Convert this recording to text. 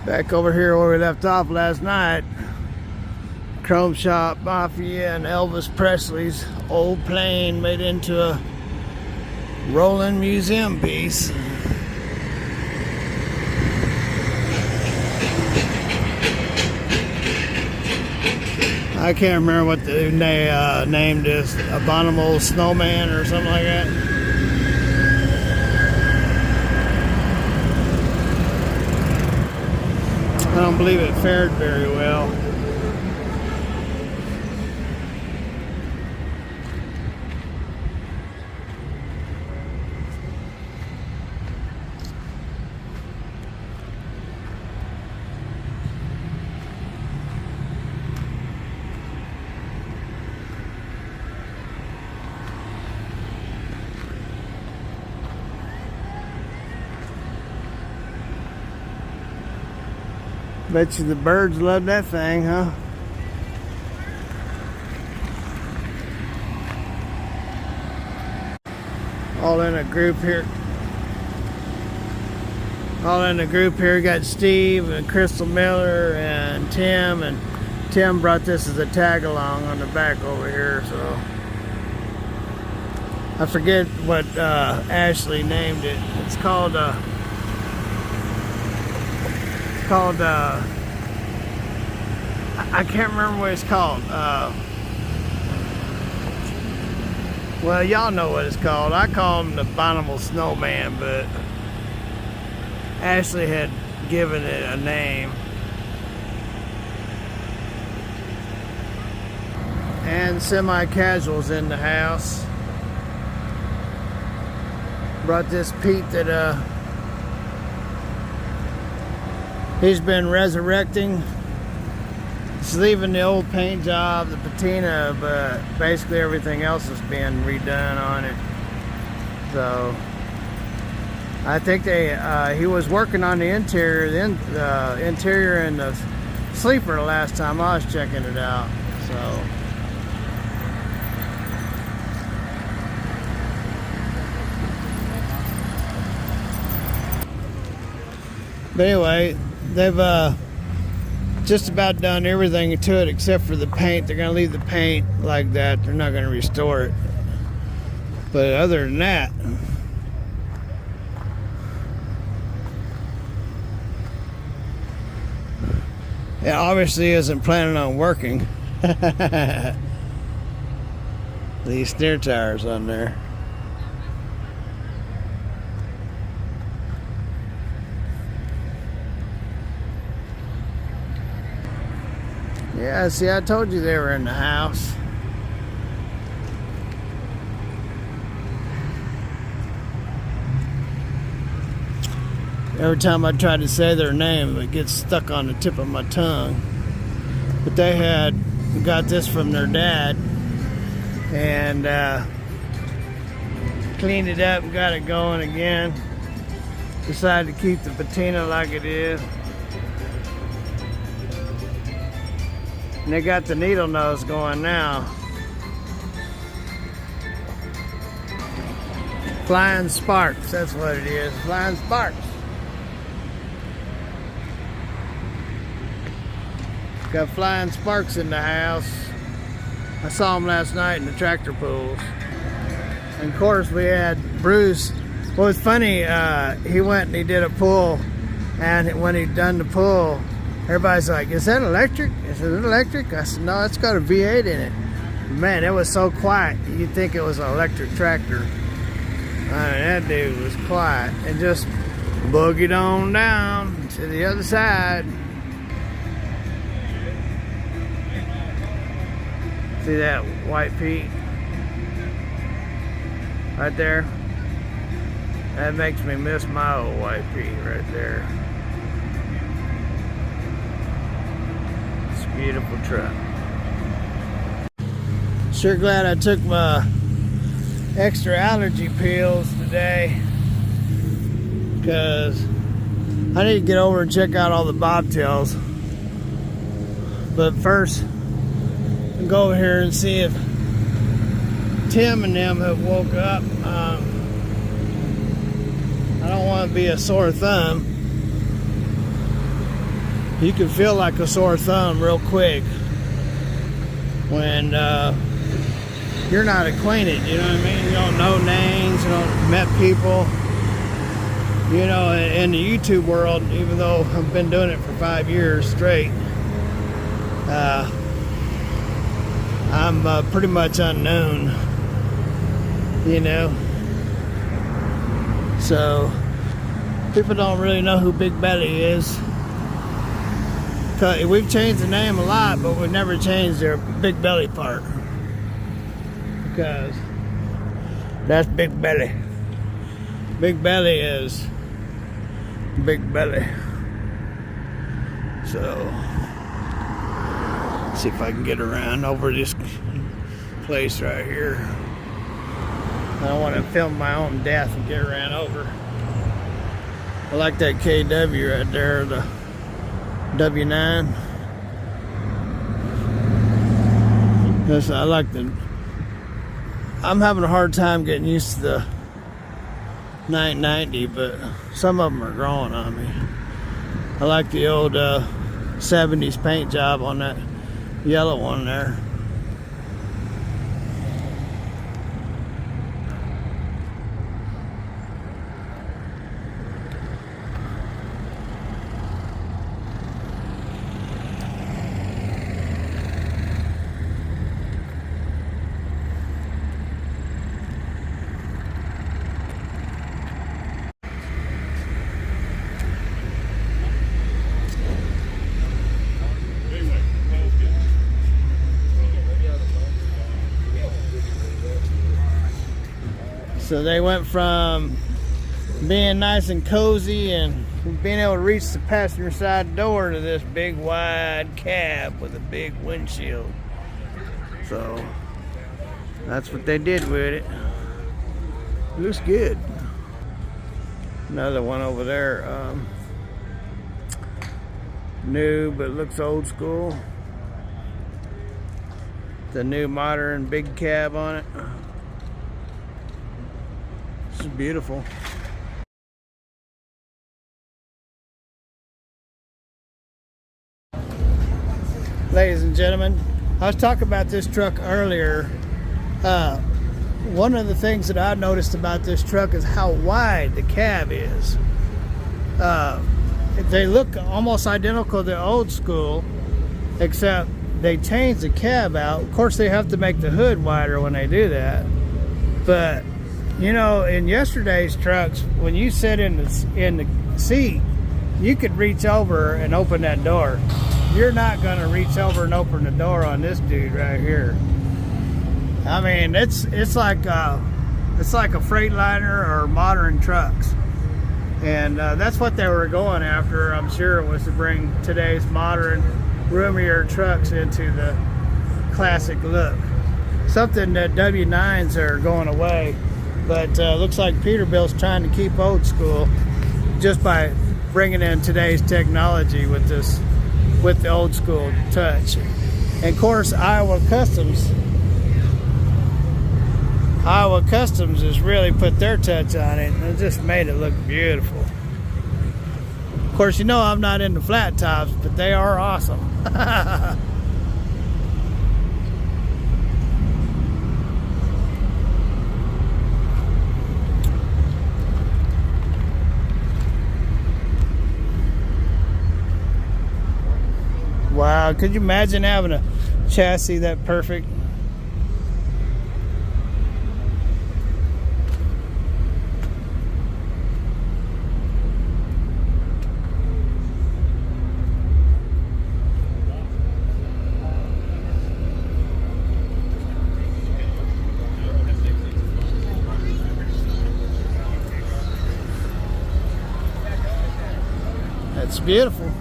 Back over here where we left off last night. Chrome Shop Mafia and Elvis Presley's old plane made into a rolling museum piece. I can't remember what they named this, Abominable Snowman or something like that. I don't believe it fared very well. Bet you the birds love that thing, huh? All in a group here. Got Steve and Crystal Miller and Tim. And Tim brought this as a tag along on the back over here. So I forget what Ashley named it. It's called I can't remember what it's called. Well, y'all know what it's called. I call him the Abominable Snowman, but Ashley had given it a name. And semi-casuals in the house. Brought this Pete that he's been resurrecting. He's leaving the old paint job, the patina, but basically everything else is being redone on it. So I think he was working on the interior, interior and the sleeper the last time I was checking it out. So but anyway, they've just about done everything to it except for the paint. They're going to leave the paint like that. They're not going to restore it. But other than that, it obviously isn't planning on working. These steer tires on there. Yeah, see, I told you they were in the house. Every time I try to say their name, it gets stuck on the tip of my tongue. But they had got this from their dad and cleaned it up and got it going again. Decided to keep the patina like it is. And they got the needle nose going now. Flying sparks, that's what it is. Flying sparks. Got flying sparks in the house. I saw them last night in the tractor pools. And of course we had Bruce. Well, it's funny, he went and he did a pull, and when he done the pull, everybody's like, is that electric? Is it electric? I said, no, it's got a V8 in it. Man, it was so quiet. You'd think it was an electric tractor. I mean, that dude was quiet and just boogied on down to the other side. See that white Pete? Right there? That makes me miss my old white Pete right there. Beautiful truck. Sure glad I took my extra allergy pills today, because I need to get over and check out all the bobtails. But first, I'll go over here and see if Tim and them have woke up. I don't want to be a sore thumb. you can feel like a sore thumb real quick when you're not acquainted, you know what I mean? You don't know names, you don't met people. You know, in the YouTube world, even though I've been doing it for 5 years straight, I'm pretty much unknown, you know. So people don't really know who Big Belly is. We've changed the name a lot, but we've never changed their Big Belly part. Because that's Big Belly. Big Belly is Big Belly. So, see if I can get around over this place right here. I don't want to film my own death and get ran over. I like that KW right there, the W9. I like the. I'm having a hard time getting used to the 990, but some of them are growing on me. I like the old 70s paint job on that yellow one there. So they went from being nice and cozy and being able to reach the passenger side door to this big wide cab with a big windshield. So that's what they did with it. Looks good. Another one over there, new but looks old school. The new modern big cab on it. This is beautiful. Ladies and gentlemen, I was talking about this truck earlier. One of the things that I noticed about this truck is how wide the cab is. They look almost identical to the old school, except they changed the cab out. Of course, they have to make the hood wider when they do that. But you know, in yesterday's trucks, when you sit in the seat, you could reach over and open that door. You're not gonna reach over and open the door on this dude right here. I mean, it's like a Freightliner or modern trucks, and that's what they were going after. I'm sure, was to bring today's modern, roomier trucks into the classic look. Something that W9s are going away. But looks like Peterbilt's trying to keep old school just by bringing in today's technology with the old school touch. And of course, Iowa Customs has really put their touch on it, and it just made it look beautiful. Of course, you know I'm not into flat tops, but they are awesome. Wow, could you imagine having a chassis that perfect? That's beautiful.